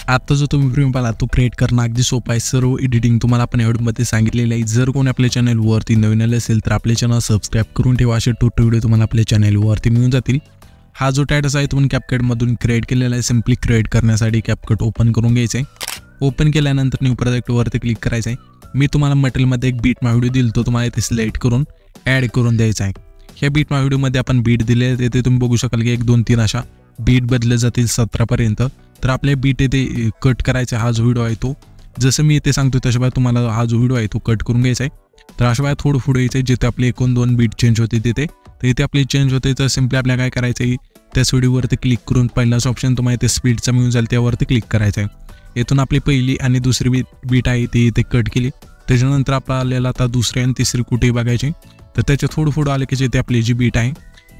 आता जो तुम्ही प्रीमियम पाहिला तो क्रिएट करणं अगदी सोपं आहे. सर्व एडिटिंग तुम्हाला आपण या व्हिडिओमध्ये सांगितलेलं आहे. जर कोणी आपल्या चॅनलवरती नवीन आले असेल तर आपले चॅनल सबस्क्राईब करून ठेवा. असे टोटल व्हिडिओ तुम्हाला आपल्या चॅनलवरती मिळून जातील. हा जो टायटस आहे तुम्ही कॅपकटमधून क्रिएट केलेला आहे. सिम्पली क्रिएट करण्यासाठी कॅपकट ओपन करून घ्यायचं आहे. ओपन केल्यानंतर न्यू प्रोजेक्टवरती क्लिक करायचं आहे. मी तुम्हाला मटेरियलमध्ये एक बीट मा व्हिडिओ दिल तो तुम्हाला इथे सिलेक्ट करून ॲड करून द्यायचा आहे. ह्या बीट मा व्हिडिओमध्ये आपण बीट दिले येथे तुम्ही बघू शकाल की 1 2 3 अशा बीट बदलले जातील 17 पर्यंत. तर आपल्या बीट येथे कट करायचा हा जो व्हिडिओ आहे तो जसं मी इथे सांगतो तशाबाय तुम्हाला हा जो व्हिडिओ आहे तो कट करून घ्यायचा आहे. तर अशा वेळा थोडं पुढे यायचं जिथे आपले 1-2 बीट चेंज होते तिथे तर इथे आपली चेंज होते. तर सिम्पली आपल्याला काय करायचं आहे त्याच व्हिडिओवरती क्लिक करून पहिलाच ऑप्शन तुम्हाला इथे स्पीडचा मिळून जाईल त्यावरती क्लिक करायचं आहे. इथून आपली पहिली आणि दुसरी बीट आहे ती इथे कट केली. त्याच्यानंतर आपल्याला आता दुसरी आणि तिसरी कुठेही बघायची तर त्याच्या थोडं पुढं आले की जिथे आपली जी बीट आहे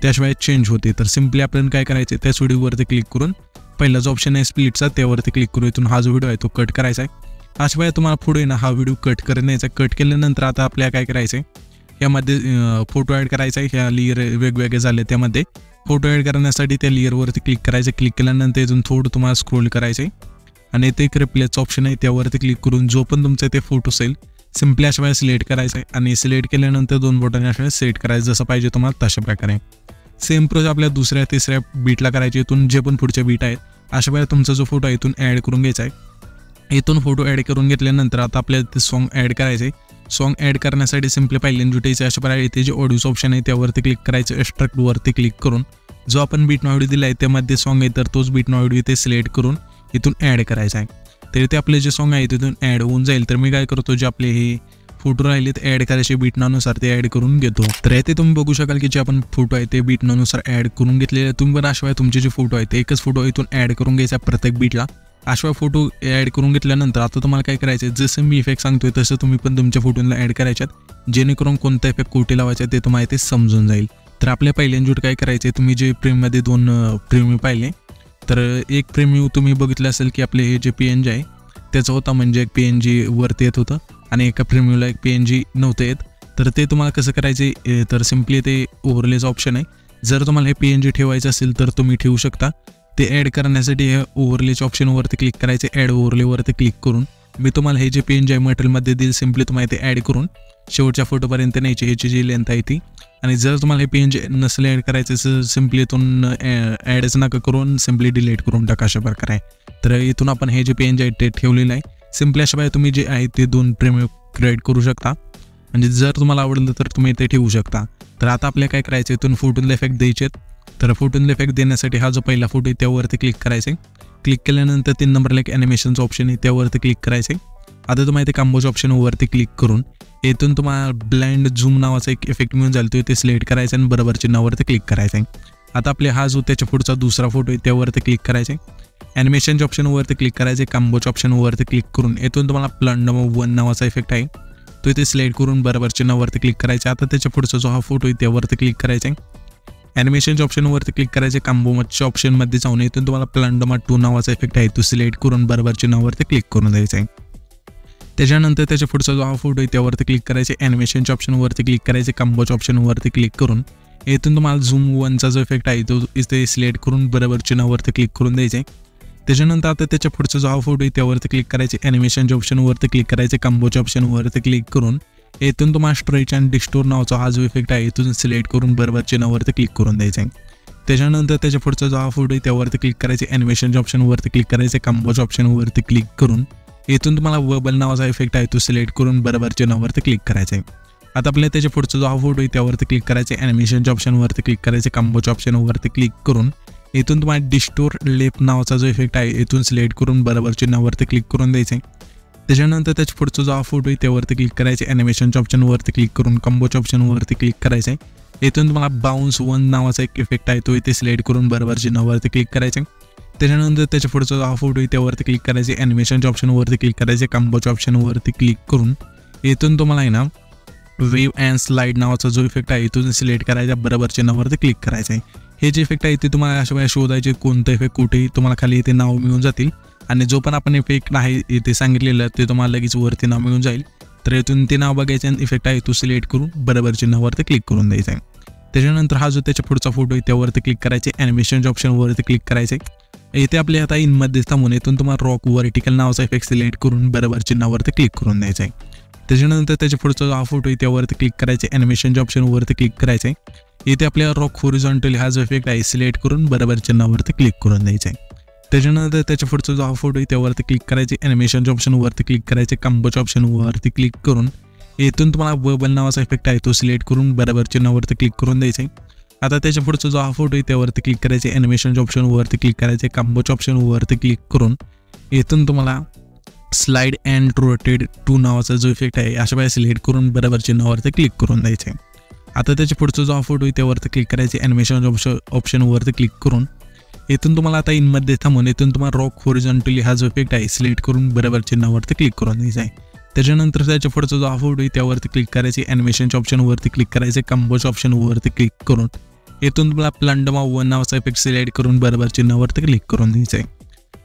त्याशिवाय चेंज होते. तर सिम्पली आपल्याला काय करायचं त्याच व्हिडिओवरती क्लिक करून पहिला जो ऑप्शन आहे स्प्लिटचा त्यावरती क्लिक करून इथून हा जो व्हिडिओ आहे तो कट करायचा आहे. अशावेळी तुम्हाला पुढे ना हा व्हिडिओ कट करण्याचा. कट केल्यानंतर आता आपल्याला काय करायचं आहे यामध्ये फोटो ॲड करायचा आहे. ह्या लेयर वेगवेगळे झाले त्यामध्ये फोटो ॲड करण्यासाठी त्या लेयरवरती क्लिक करायचं. क्लिक केल्यानंतर इथून थोडं तुम्हाला स्क्रोल करायचं आहे आणि इथे एक रिप्लेसचा ऑप्शन आहे त्यावरती क्लिक करून जो पण तुमचा ते फोटो असेल सिम्पली अशा वेळेस सिलेक्ट करायचं आहे आणि सिलेक्ट केल्यानंतर 2 बटन अशा वेळेस सेट करायचं जसं पाहिजे तुम्हाला तशा प्रकारे. सेम प्रोसेस आपल्या दुसऱ्या तिसऱ्या बीटला करायची. इथून जे पण पुढच्या बीट आहेत अशा वेळेस तुमचा जो फोटो आहे इथून ॲड करून घ्यायचा आहे. इथून फोटो ॲड करून घेतल्यानंतर आता आपल्याला ते सॉन्ग ॲड करायचं आहे. सॉन्ग ॲड करण्यासाठी सिम्पली पहिल्यांदा जुटायचं अशा प्रकारे इथे जे ऑडिओचं ऑप्शन आहे त्यावरती क्लिक करायचं. एक्स्ट्रॅक्टवरती क्लिक करून जो आपण बीट व्हिडिओ दिला आहे त्यामध्ये सॉन्ग आहे तर तोच बीट व्हिडिओ इथे सिलेक्ट करून इथून ॲड करायचा आहे. तर इथे आपले जे सॉन्ग आहे तिथून ॲड होऊन जाईल. तर मी काय करतो जे आपले हे फोटो राहिलेत ॲड करायचे बीटनानुसार ते ॲड करून घेतो. तर इथे तुम्ही बघू शकाल की जे आपण फोटो आहे ते बीटनानुसार ॲड करून घेतलेले. तुम्ही पण अशिवाय तुमचे जे फोटो आहेत एकच फोटो इथून ॲड करून घ्यायचा प्रत्येक बीटला. अशिवाय फोटो ॲड करून घेतल्यानंतर आता तुम्हाला काय करायचं जसं मी इफेक्ट सांगतोय तसं तुम्ही पण तुमच्या फोटोला ॲड करायच्यात जेणेकरून कोणता इफेक्ट कुठे लावायचा ते तुम्हाला ते समजून जाईल. तर आपल्या पहिल्यांदा काय करायचं तुम्ही जे प्रीमियममध्ये 2 प्रीमियम पाहिले तर एक प्रीमियम तुम्ही बघितलं असेल की आपले हे जे PNG आहे त्याचं होता म्हणजे एक PNG वरती येत होतं आणि एका प्रीमियमला एक PNG नव्हतं येत. तर ते तुम्हाला कसं करायचं तर सिम्पली ते ओव्हरलेचं ऑप्शन आहे. जर तुम्हाला हे PNG ठेवायचं असेल तर तुम्ही ठेवू शकता. ते ॲड करण्यासाठी हे ओव्हरलेच्या ऑप्शनवरती क्लिक करायचे. ॲड ओव्हरलेवरती क्लिक करून मी तुम्हाला हे जे PNG आहे मटेरियलमध्ये देईल सिम्पली तुम्हाला ते ॲड करून शेवटच्या फोटोपर्यंत न्यायची ह्याची जी लेंथ आहे ती. आणि जर तुम्हाला हे PNG नसेल ॲड करायचं तर सिम्पली इथून ॲडच नका करून सिम्पली डिलीट करून टाका अशा प्रकारे आहे. तर इथून आपण हे जे PNG आहे ते ठेवलेलं आहे. सिम्पली अशा बाय तुम्ही जे आहे ते 2 प्रीमियम क्रिएट करू शकता. म्हणजे जर तुम्हाला आवडलं तर तुम्ही ते ठेवू शकता. तर आता आपल्याला काय करायचं इथून फोटोला इफेक्ट द्यायचे. तर फोटोला इफेक्ट देण्यासाठी हा जो पहिला फोटो आहे त्यावरती क्लिक करायचं आहे. क्लिक केल्यानंतर 3 नंबरला एक ॲनिमेशनचं ऑप्शन आहे त्यावरती क्लिक करायचं आहे. आता तुम्हाला इथे कॉम्बोच्या ऑप्शनवरती क्लिक करून इथून तुम्हाला ब्लाइंड झूम नावाचा एक इफेक्ट मिळून जाईल तो इथे सिलेक्ट करायचा आणि बरोबर चिन्हावरती क्लिक करायचं आहे. आता आपले हा जो त्याच्या पुढचा दुसरा फोटो आहे त्यावरती क्लिक करायचे. ॲनिमेशनच्या ऑप्शनवरती क्लिक करायचे. कॉम्बोच्या ऑप्शनवरती क्लिक करून इथून तुम्हाला ब्लाइंड 1 नावाचा इफेक्ट आहे तो इथे सिलेक्ट करून बरोबर चिन्हावरती क्लिक करायचे. आता त्याच्या पुढचा जो हा फोटो आहे त्यावरती क्लिक करायचा आहे. ॲनिमेशनच्या ऑप्शनवरती क्लिक करायचे. कॉम्बोच्या ऑप्शनमध्ये जाऊन इथून तुम्हाला प्लांडोमा 2 नावाचा इफेक्ट आहे तो सिलेक्ट करून बरोबर चिन्हावरती क्लिक करून द्यायचा आहे. त्याच्यानंतर त्याच्या पुढचा जो हा फोटो आहे त्यावरती क्लिक करायचे. ॲनिमेशनच्या ऑप्शनवरती क्लिक करायचे. कॉम्बोच्या ऑप्शनवरती क्लिक करून इथून तुम्हाला झूम 1चा जो इफेक्ट आहे तो इथे सिलेक्ट करून बरोबर चिन्हावरती क्लिक करून द्यायचे. त्याच्यानंतर आता त्याच्या पुढचा जो हा फोटो आहे त्यावरती क्लिक करायचे. ॲनिमेशनच्या ऑप्शनवरती क्लिक करायचे. कॉम्बोच्या ऑप्शनवरती क्लिक करून इथून तुम्हाला स्ट्रेच अँड डिस्टोर नावाचा हा जो इफेक्ट आहे इथून सिलेक्ट करून बरोबर चिन्हावरती क्लिक करून द्यायचा आहे. त्याच्यानंतर त्याच्या पुढचा जो हा फोटो आहे त्यावरती क्लिक करायचे. ॲनिमेशनच्या ऑप्शनवरती क्लिक करायचे. कॉम्बोच्या ऑप्शनवरती क्लिक करून इथून तुम्हाला वर्बल नावाचा इफेक्ट आहे तो सिलेक्ट करून बरोबर चिन्हावरती क्लिक करायचा आहे. आता आपल्याला त्याच्या पुढचा जो हा फोटो आहे त्यावरती क्लिक करायचे. ॲनिमेशनच्या ऑप्शनवरती क्लिक करायचे. कॉम्बोच्या ऑप्शनवरती क्लिक करून इथून तुम्हाला डिस्टोर लेफ्ट नावाचा जो इफेक्ट आहे इथून सिलेक्ट करून बरोबर चिन्हावरती क्लिक करून द्यायचे. त्याच्यानंतर त्याच्या पुढचा जो हा फोटो आहे त्यावरती क्लिक करायचे. ॲनिमेशनच्या ऑप्शनवरती क्लिक करून कॉम्बोच्या ऑप्शनवरती क्लिक करायचं आहे. इथून तुम्हाला बाउन्स 1 नावाचा एक इफेक्ट आहे तो इथे सिलेक्ट करून बरोबर चिन्हावरती क्लिक करायचे. त्याच्यानंतर त्याच्या पुढचा जो हा फोटो आहे त्यावरती क्लिक करायचे. ॲनिमेशनच्या ऑप्शनवरती क्लिक करायचे. कॉम्बोच्या ऑप्शनवरती क्लिक करून इथून तुम्हाला आहे ना वेव्ह अँड स्लाईड नावाचा जो इफेक्ट आहे इथून सिलेक्ट करायचा बरोबर चिन्हावरती क्लिक करायचं आहे. हे जे इफेक्ट आहे ते तुम्हाला अशा वेळेला शोधायचे कोणतं इफेक्ट कुठेही तुम्हाला खाली इथे नाव मिळून जातील आणि जो पण आपण इफेक्ट आहे इथे सांगितलेलं ते तुम्हाला लगेच वरती नाव मिळून जाईल. तर इथून ते नाव बघायचं आणि इफेक्ट आहे तो सिलेक्ट करून बरोबर चिन्हावरती क्लिक करून द्यायचा आहे. त्याच्यानंतर हा जो त्याच्या पुढचा फोटो आहे त्यावरती क्लिक करायचे. ॲनिमेशनच्या ऑप्शनवरती क्लिक करायचे. इथे आपले आता इनमध्ये थांबून इथून तुम्हाला रॉक व्हर्टिकल नावाचा इफेक्ट सिलेक्ट करून बरोबर चिन्हावरती क्लिक करून द्यायचं आहे. त्याच्यानंतर त्याच्या पुढचा जो हा फोटो आहे त्यावरती क्लिक करायचे, ॲनिमेशनच्या ऑप्शनवरती क्लिक करायचं आहे. इथे आपल्याला रॉक हॉरिझॉन्टली हा जो इफेक्ट आहे सिलेक्ट करून बरोबर चिन्हावरती क्लिक करून द्यायचं आहे. त्याच्यानंतर त्याच्या पुढचा जो हा फोटो आहे त्यावरती क्लिक करायचे, ॲनिमेशनच्या ऑप्शनवरती क्लिक करायचे, कंबोच्या ऑप्शनवरती क्लिक करून इथून तुम्हाला बबल नावाचा इफेक्ट आहे तो सिलेक्ट करून बरोबर चिन्हावरती क्लिक करून द्यायचं आहे. आता त्याच्या पुढचा जो हा फोटो आहे त्यावरती क्लिक करायचे, ॲनिमेशनच्या ऑप्शनवरती क्लिक करायचे, कंबोच्या ऑप्शनवरती क्लिक करून इथून तुम्हाला स्लाइड अँड रोटेट टू नावाचा जो इफेक्ट आहे अशा वेळेला सिलेक्ट करून बरोबर चिन्हावरती क्लिक करून द्यायचे. आता त्याच्या पुढचा जो हा फोटो आहे त्यावरती क्लिक करायचे, ॲनिमेशनच्या ऑप्शनवरती क्लिक करून इथून तुम्हाला आता इनमध्ये थांबून इथून तुम्हाला रॉक हॉरिझॉन्टली हा जो इफेक्ट आहे सिलेक्ट करून बरोबर चिन्हावरती क्लिक करून द्यायचा आहे. त्याच्यानंतर त्याच्या पुढचा जो हा फोटो आहे त्यावरती क्लिक करायचे, ॲनिमेशनच्या ऑप्शनवरती क्लिक करायचे, कंबोच्या ऑप्शनवरती क्लिक करून इथून तुम्हाला प्लंडमा 1 नावाचा इफेक्ट सिलेक्ट करून बरोबर चिन्हावरती क्लिक करून द्यायचं आहे.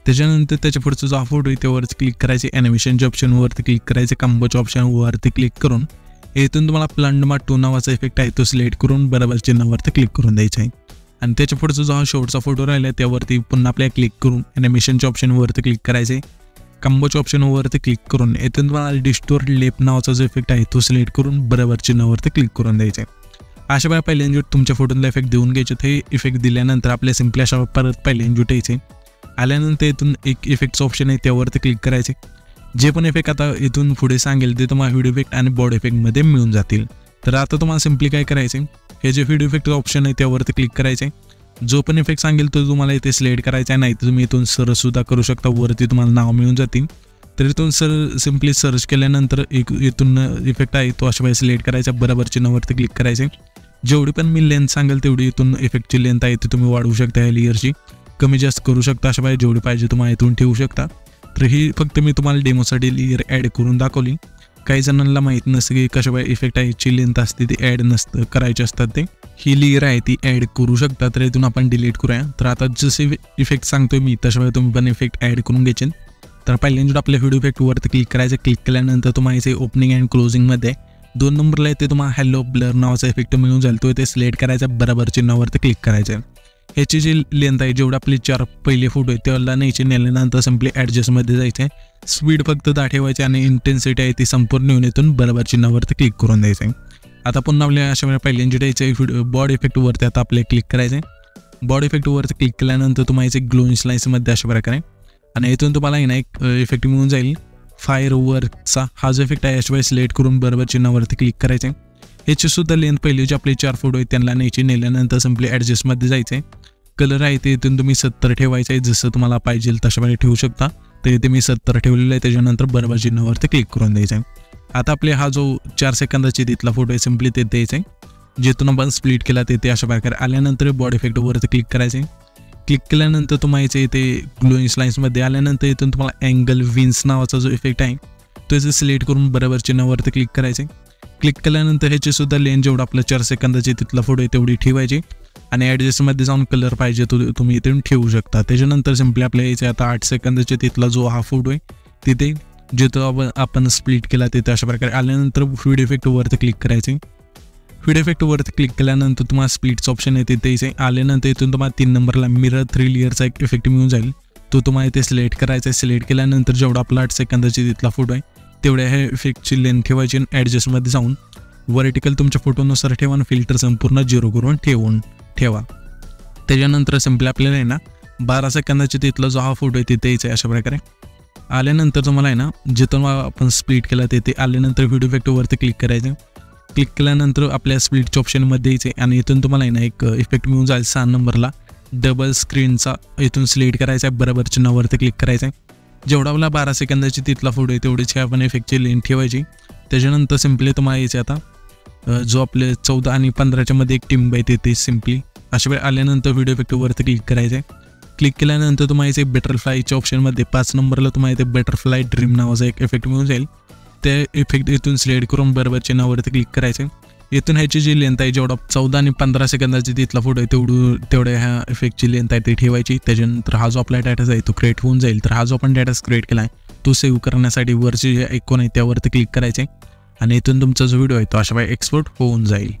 त्याच्यानंतर त्याच्या पुढचा जो हा फोटो आहे त्यावरती क्लिक करायचे, ॲनिमेशनच्या ऑप्शनवरती क्लिक करायचे, कंबोच्या ऑप्शनवरती क्लिक करून इथून तुम्हाला प्लंडमा 2 नावाचा इफेक्ट आहे तो सिलेक्ट करून बरोबर चिन्हावरती क्लिक करून द्यायचा आहे. आणि त्याच्या पुढचा जो हा शेवटचा फोटो राहिला त्यावरती पुन्हा आपल्याला क्लिक करून ॲनिमेशनच्या ऑप्शनवरती क्लिक करायचे, कंबोच्या ऑप्शनवरती क्लिक करून इथून तुम्हाला डिस्टोर्ट लेप नावाचा जो इफेक्ट आहे तो सिलेक्ट करून बरोबर चिन्हावरती क्लिक करून द्यायचे. अशा वेळा पहिले इंजूट तुमच्या फोटोला इफेक्ट देऊन घ्यायचे. हे इफेक्ट दिल्यानंतर आपल्या सिम्पली अशा परत पहिले इंजूट यायचे. आल्यानंतर इथून एक इफेक्टचं ऑप्शन आहे त्यावरती क्लिक करायचे. जे पण इफेक्ट आता इथून पुढे सांगेल ते तुम्हाला व्हिडिओ इफेक्ट आणि बॉडी इफेक्टमध्ये मिळून जातील. तर आता तुम्हाला सिम्पली काय करायचे, हे जे व्हिडिओ इफेक्टचं ऑप्शन आहे त्यावरती क्लिक करायचे. जो पण इफेक्ट सांगेल तो तुम्हाला इथे सिलेक्ट करायचा आहे, नाही तर तुम्ही इथून सर्चसुद्धा करू शकता, वरती तुम्हाला नाव मिळून जातील. तर इथून सिम्पली सर्च केल्यानंतर इथून इफेक्ट आहे तो अशा वेळेस सिलेक्ट करायचा, बरोबर चिन्हावरती क्लिक करायचे. जेवढी पण मी लेंथ सांगेल तेवढी इथून इफेक्टची लेंथ आहे ती तुम्ही वाढवू शकता, या लेअरची कमी जास्त करू शकता. अशा वेळेस जेवढी पाहिजे तुम्हाला इथून ठेवू शकता. तर ही फक्त मी तुम्हाला डेमोसाठी लेअर ॲड करून दाखवली. काही जणांना माहीत नसतं की कशा वेळेस इफेक्ट आहे लेंथ असते ती ॲड नसतं करायची असतात. ते ही लेअर आहे ती ॲड करू शकता. तर इथून आपण डिलीट करूया. तर आता जसे इफेक्ट सांगतोय मी तशा वेळेस तुम्ही पण इफेक्ट ॲड करून घ्यायचे. तर पहिल्यांदा आपल्या व्हिडिओ इफेक्टवरती क्लिक करायचं. क्लिक केल्यानंतर तुम्हाला इथे ओपनिंग अँड क्लोजिंगमध्ये 2 नंबरला येते तुम्हाला हॅलो ब्लर नावाचा इफेक्ट मिळून जाईल. तो इथे सिलेक्ट करायचा, बरोबर चिन्हावरती क्लिक करायचं. ह्याची जी लेंथ आहे जेवढे आपले 4 पहिले फोटो आहेत त्याला न्यायचे, नेल्यानंतर सिम्पली ॲडजस्टमध्ये जायचं आहे. स्पीड फक्त 10 ठेवायची आणि इंटेन्सिटी आहे ती संपूर्ण येऊन इथून बरोबर चिन्हावरती क्लिक करून द्यायचं आहे. आता पुन्हा आपल्या अशा वेळेला पहिल्यांदा द्यायचं बॉडी इफेक्टवरती आता आपल्याला क्लिक करायचं आहे. बॉडी इफेक्टवरती क्लिक केल्यानंतर तुम्हाला इथे ग्लोइंग स्लाइसमध्ये अशा प्रकारे आणि इथून तुम्हाला आहे ना एक इफेक्ट मिळून जाईल फायर वर्कचा. हा जो इफेक्ट आहे अशा वेळेस सिलेक्ट करून बरोबर चिन्हावरती क्लिक करायचं आहे. ह्याची सुद्धा लेंथ पहिली जे आपले 4 फोटो आहेत त्यांना न्यायची, नेल्यानंतर सिम्पली ॲडजस्टमध्ये जायचं आहे. कलर आहे ते इथून तुम्ही 70 ठेवायचं आहे, जसं तुम्हाला पाहिजे तशा वेळेला ठेवू शकता. तर इथे मी 70 ठेवलेलं आहे. त्याच्यानंतर बरोबर चिन्हावरती क्लिक करून द्यायचं आहे. आता आपले हा जो 4 सेकंदाची तिथला फोटो आहे सिम्पली ते द्यायचं आहे. जिथून आपण स्प्लिट केला ते अशा प्रकारे आल्यानंतर बॉडी इफेक्टवरती क्लिक करायचं आहे. क्लिक केल्यानंतर तुम्हाला इथे ग्लोइंग स्लाइन्समध्ये आल्यानंतर इथून तुम्हाला अँगल विन्स नावाचा जो इफेक्ट आहे तो इथे सिलेक्ट करून बरोबर चिन्हावरती क्लिक करायचे. क्लिक केल्यानंतर ह्याची सुद्धा लेंथ जेवढा आपला 4 सेकंदाची तिथला फोटो आहे तेवढी ठेवायची आणि ॲडजस्टमध्ये जाऊन कलर पाहिजे तो तुम्ही इथून ठेवू शकता. त्याच्यानंतर सिम्पली आपल्या याचे आता 8 सेकंदाचे तिथला जो हा फोटो आहे तिथे जिथं आपण स्प्लिट केला तिथे अशा प्रकारे आल्यानंतर व्हिडिओ इफेक्टवरती क्लिक करायचे. व्हिडिओ इफेक्टवरती क्लिक केल्यानंतर तुम्हाला स्प्लिटचं ऑप्शन आहे तिथे इथे आल्यानंतर इथून तुम्हाला 3 नंबरला मिरर 3 लेअरचा एक इफेक्ट मिळून जाईल. तो तुम्हाला इथे सिलेक्ट करायचा आहे. सिलेक्ट केल्यानंतर जेवढा आपला 8 सेकंदाची तिथला फोटो आहे तेवढ्या ह्या इफेक्टची लेंथ ठेवायची आणि ॲडजस्टमध्ये जाऊन व्हर्टिकल तुमच्या फोटोनुसार ठेवा आणि फिल्टर संपूर्ण 0 करून ठेवा. त्याच्यानंतर सिम्पली आपल्याला आहे ना 12 सेकंदाची तिथला जो हा फोटो आहे तिथे यायचा आहे. अशा प्रकारे आल्यानंतर तुम्हाला आहे ना जिथून आपण स्प्लिट केला तिथे आल्यानंतर व्हिडिओ इफेक्टवरती क्लिक करायचं. क्लिक केल्यानंतर आपल्या स्प्लिटच्या ऑप्शनमध्ये यायचे आणि इथून तुम्हाला आहे ना एक इफेक्ट मिळून जाईल 6 नंबरला डबल स्क्रीनचा. इथून सिलेक्ट करायचा आहे, बरोबर चिन्हावरती क्लिक करायचं आहे. जेवढा आपला 12 सेकंदाची तिथला फोटो आहे तेवढीच आपण इफेक्टची लेंथ ठेवायची. त्याच्यानंतर सिम्पली तुम्हाला यायचे आता जो आपले 14 आणि 15च्या मध्ये एक टिंब आहे तिथे सिम्पली अशा वेळ आल्यानंतर व्हिडिओ इफेक्टवरती क्लिक करायचं आहे. क्लिक केल्यानंतर तुम्हाला इथे बटरफ्लायच्या ऑप्शनमध्ये 5 नंबरला तुम्हाला इथे बटरफ्लाय ड्रीम नावाचा एक इफेक्ट मिळून जाईल. ते इफेक्ट इथून सिलेक्ट करून बरोबर चिन्हावरती क्लिक करायचे. इथून ह्याची जी लेंथ आहे जेवढा 14 आणि 15 सेकंदाची तिथला फोटो आहे तेवढ्या ह्या इफेक्टची लेंथ आहे ती ठेवायची. त्याच्यानंतर हा जो आपला डाटा आहे तो क्रिएट होऊन जाईल. तर हा जो आपण डाटा क्रिएट केला आहे तो सेव्ह करण्यासाठी वरचे जे आयकॉन आहे त्यावरती क्लिक करायचे आणि इथून तुमचा जो व्हिडिओ आहे तो अशा वेळी एक्सपोर्ट होऊन जाईल.